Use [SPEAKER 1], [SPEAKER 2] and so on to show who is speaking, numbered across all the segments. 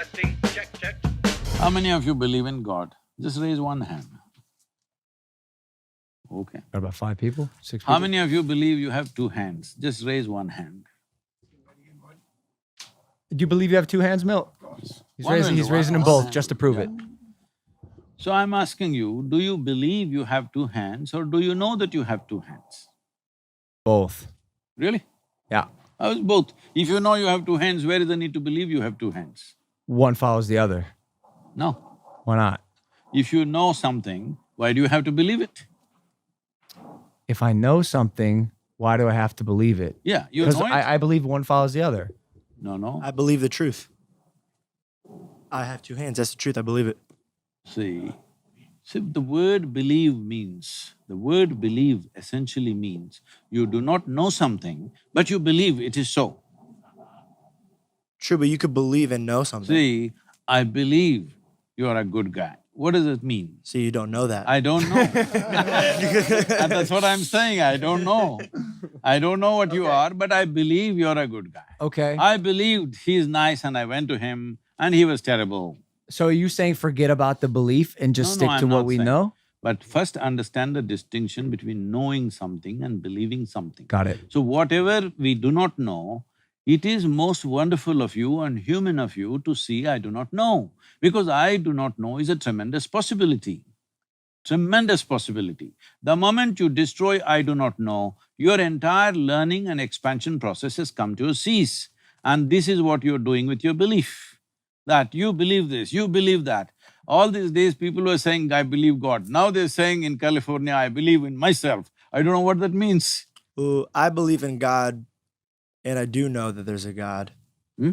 [SPEAKER 1] Testing, check, check.
[SPEAKER 2] How many of you believe in God? Just raise one hand. Okay.
[SPEAKER 3] Got about 5 people, 6 people?
[SPEAKER 2] How many of you believe you have two hands? Just raise one hand.
[SPEAKER 3] Do you believe you have 2 hands, Milt? He's
[SPEAKER 2] One
[SPEAKER 3] raising,
[SPEAKER 2] will
[SPEAKER 3] he's
[SPEAKER 2] do,
[SPEAKER 3] raising
[SPEAKER 2] one
[SPEAKER 3] them both
[SPEAKER 2] hand.
[SPEAKER 3] just to prove it.
[SPEAKER 2] So I'm asking you, do you believe you have two hands or do you know that you have two hands?
[SPEAKER 3] Both.
[SPEAKER 2] Really?
[SPEAKER 3] Yeah.
[SPEAKER 2] How is both? If you know you have two hands, where is the need to believe you have two hands?
[SPEAKER 3] One follows the other.
[SPEAKER 2] No.
[SPEAKER 3] Why not?
[SPEAKER 2] If you know something, why do you have to believe it?
[SPEAKER 3] If I know something, why do I have to believe it?
[SPEAKER 2] Yeah, you
[SPEAKER 3] Because
[SPEAKER 2] know it.
[SPEAKER 3] I believe one follows the other.
[SPEAKER 2] No.
[SPEAKER 4] I believe the truth. I have 2 hands, that's the truth, I believe it.
[SPEAKER 2] See, the word believe means, the word believe essentially means you do not know something, but you believe it is so.
[SPEAKER 4] True, but you could believe and know something.
[SPEAKER 2] See, I believe you are a good guy. What does it mean?
[SPEAKER 4] So you don't know that.
[SPEAKER 2] I don't know. And that's what I'm saying, I don't know. I don't know what you are, but I believe you're a good guy.
[SPEAKER 3] Okay.
[SPEAKER 2] I believed he's nice and I went to him and he was terrible.
[SPEAKER 3] So are you saying forget about the belief and just
[SPEAKER 2] No,
[SPEAKER 3] stick to
[SPEAKER 2] I'm
[SPEAKER 3] what
[SPEAKER 2] not
[SPEAKER 3] we
[SPEAKER 2] saying.
[SPEAKER 3] know?
[SPEAKER 2] But first understand the distinction between knowing something and believing something.
[SPEAKER 3] Got it.
[SPEAKER 2] So whatever we do not know, it is most wonderful of you and human of you to see I do not know. Because I do not know is a tremendous possibility. Tremendous possibility. The moment you destroy I do not know, your entire learning and expansion process has come to a cease. And this is what you're doing with your belief. That you believe this, you believe that. All these days people were saying, I believe God. Now they're saying in California, I believe in myself. I don't know what that means.
[SPEAKER 4] Ooh, I believe in God, and I do know that there's a God.
[SPEAKER 2] Hmm?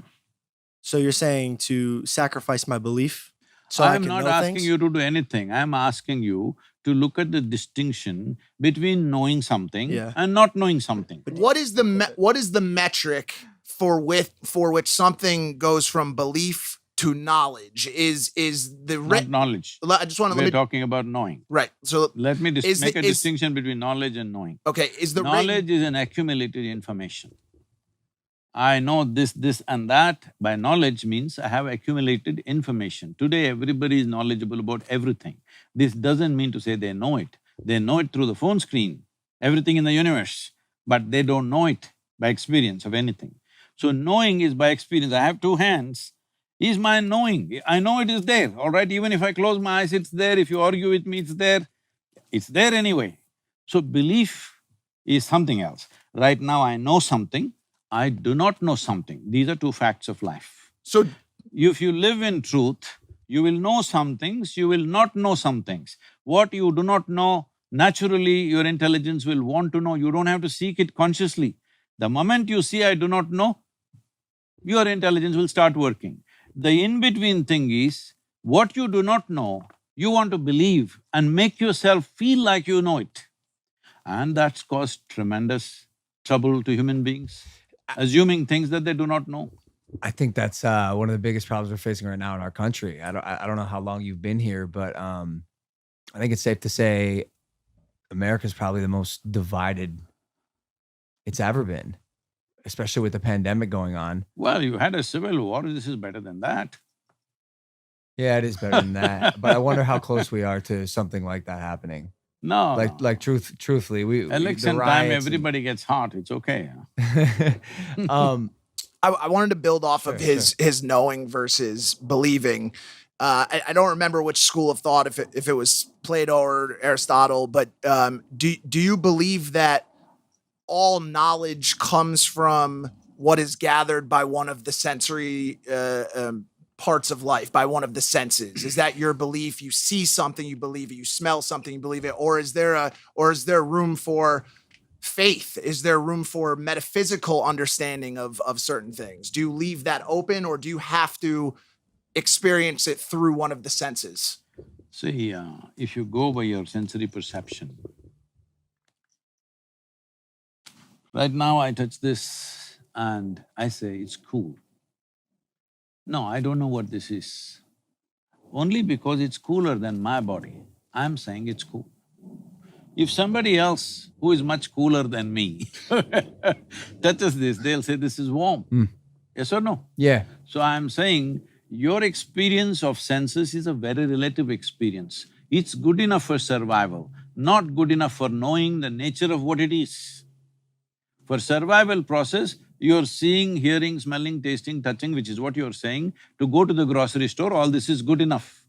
[SPEAKER 4] So you're saying to sacrifice my belief so I
[SPEAKER 2] I'm
[SPEAKER 4] can
[SPEAKER 2] not
[SPEAKER 4] know
[SPEAKER 2] asking
[SPEAKER 4] things?
[SPEAKER 2] you to do anything. I'm asking you to look at the distinction between knowing something
[SPEAKER 4] Yeah.
[SPEAKER 2] and not knowing something.
[SPEAKER 5] What is the metric for which something goes from belief to knowledge? Is the
[SPEAKER 2] Not knowledge.
[SPEAKER 5] I just want to
[SPEAKER 2] We're
[SPEAKER 5] let me
[SPEAKER 2] talking about knowing.
[SPEAKER 5] right. So
[SPEAKER 2] Let me
[SPEAKER 5] Is
[SPEAKER 2] make
[SPEAKER 5] the-
[SPEAKER 2] a
[SPEAKER 5] is-
[SPEAKER 2] distinction between knowledge and knowing.
[SPEAKER 5] okay, is the
[SPEAKER 2] Knowledge is an accumulated information. I know this and that. By knowledge means I have accumulated information. Today everybody is knowledgeable about everything. This doesn't mean to say they know it. They know it through the phone screen, everything in the universe, but they don't know it by experience of anything. So knowing is by experience. I have two hands, is my knowing. I know it is there, all right? Even if I close my eyes, it's there. If you argue with me, it's there. It's there anyway. So belief is something else. Right now I know something, I do not know something. These are two facts of life.
[SPEAKER 5] so
[SPEAKER 2] If you live in truth, you will know some things, you will not know some things. What you do not know, naturally your intelligence will want to know, you don't have to seek it consciously. The moment you see I do not know, your intelligence will start working. The in-between thing is, what you do not know, you want to believe and make yourself feel like you know it. And that's caused tremendous trouble to human beings, assuming things that they do not know.
[SPEAKER 3] I think that's one of the biggest problems we're facing right now in our country. I don't know how long you've been here, but I think it's safe to say America's probably the most divided it's ever been, especially with the pandemic going on.
[SPEAKER 2] Well, you had a civil war, this is better than that.
[SPEAKER 3] Yeah, it is better than that. But I wonder how close we are to something like that happening.
[SPEAKER 2] No,
[SPEAKER 3] Like truthfully,
[SPEAKER 2] election
[SPEAKER 3] the
[SPEAKER 2] time,
[SPEAKER 3] riots
[SPEAKER 2] everybody gets hot, it's okay.
[SPEAKER 3] and-
[SPEAKER 5] I wanted to build off of
[SPEAKER 3] Sure,
[SPEAKER 5] his knowing versus believing. I don't remember which school of thought, if it was Plato or Aristotle, but do you believe that all knowledge comes from what is gathered by one of the sensory parts of life, by one of the senses? Is that your belief? You see something, you believe it. You smell something, you believe it. Or is there room for faith? Is there room for metaphysical understanding of certain things? Do you leave that open, or do you have to experience it through one of the senses?
[SPEAKER 2] See, if you go by your sensory perception, right now I touch this and I say it's cool. No, I don't know what this is. Only because it's cooler than my body, I'm saying it's cool. If somebody else who is much cooler than me touches this, they'll say this is warm. Yes or no?
[SPEAKER 3] yeah,
[SPEAKER 2] So I'm saying Your experience of senses is a very relative experience. It's good enough for survival, not good enough for knowing the nature of what it is. For survival process, you're seeing, hearing, smelling, tasting, touching, which is what you're saying. To go to the grocery store, all this is good enough.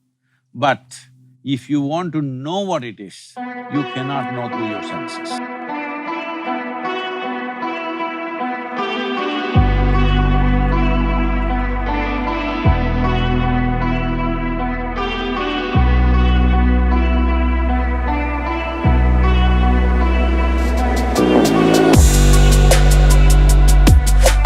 [SPEAKER 2] But if you want to know what it is, you cannot know through your senses.